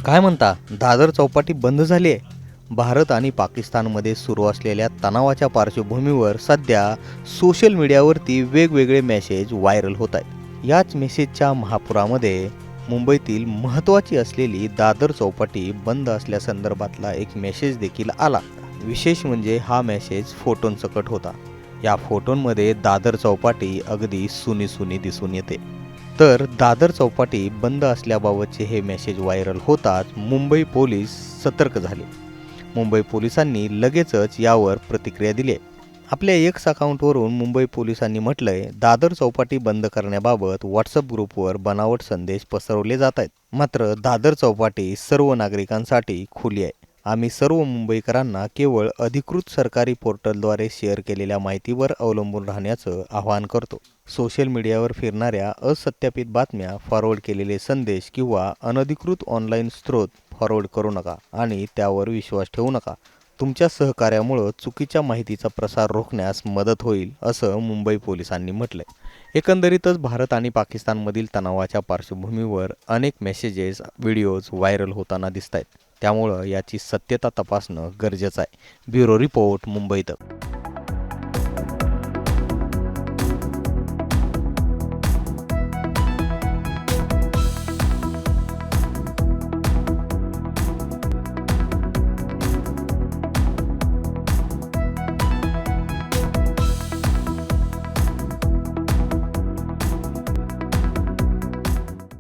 काय म्हणता, दादर चौपाटी बंद झाली आहे? भारत आणि पाकिस्तानमध्ये सुरू असलेल्या तणावाच्या पार्श्वभूमीवर सध्या सोशल मीडियावरती वेगवेगळे मेसेज व्हायरल होत आहेत. याच मेसेजच्या महापुरामध्ये मुंबईतील महत्त्वाची असलेली दादर चौपाटी बंद असल्यासंदर्भातला एक मेसेज देखील आला. विशेष म्हणजे हा मेसेज फोटोंसकट होता. या फोटोंमध्ये दादर चौपाटी अगदी सुनी दिसून येते. तर दादर चौपाटी बंद असल्याबाबतचे हे मेसेज व्हायरल होताच मुंबई पोलीस सतर्क झाले. मुंबई पोलिसांनी लगेचच यावर प्रतिक्रिया दिली आहे. आपल्या एक्स अकाउंटवरून मुंबई पोलिसांनी म्हटलंय, दादर चौपाटी बंद करण्याबाबत व्हॉट्सअप ग्रुपवर बनावट संदेश पसरवले जात आहेत. मात्र दादर चौपाटी सर्व नागरिकांसाठी खुली आहे. आम्ही सर्व मुंबईकरांना केवळ अधिकृत सरकारी पोर्टलद्वारे शेअर केलेल्या माहितीवर अवलंबून राहण्याचं आवाहन करतो. सोशल मीडियावर फिरणाऱ्या असत्यापित बातम्या, फॉरवर्ड केलेले संदेश किंवा अनधिकृत ऑनलाईन स्रोत फॉरवर्ड करू नका आणि त्यावर विश्वास ठेवू नका. तुमच्या सहकार्यामुळे चुकीच्या माहितीचा प्रसार रोखण्यास मदत होईल, असं मुंबई पोलिसांनी म्हटलंय. एकंदरीतच भारत आणि पाकिस्तानमधील तणावाच्या पार्श्वभूमीवर अनेक मेसेजेस, व्हिडिओज व्हायरल होताना दिसत आहेत. त्यामुळं याची सत्यता तपासणं गरजेचं आहे. ब्युरो रिपोर्ट, मुंबई तक.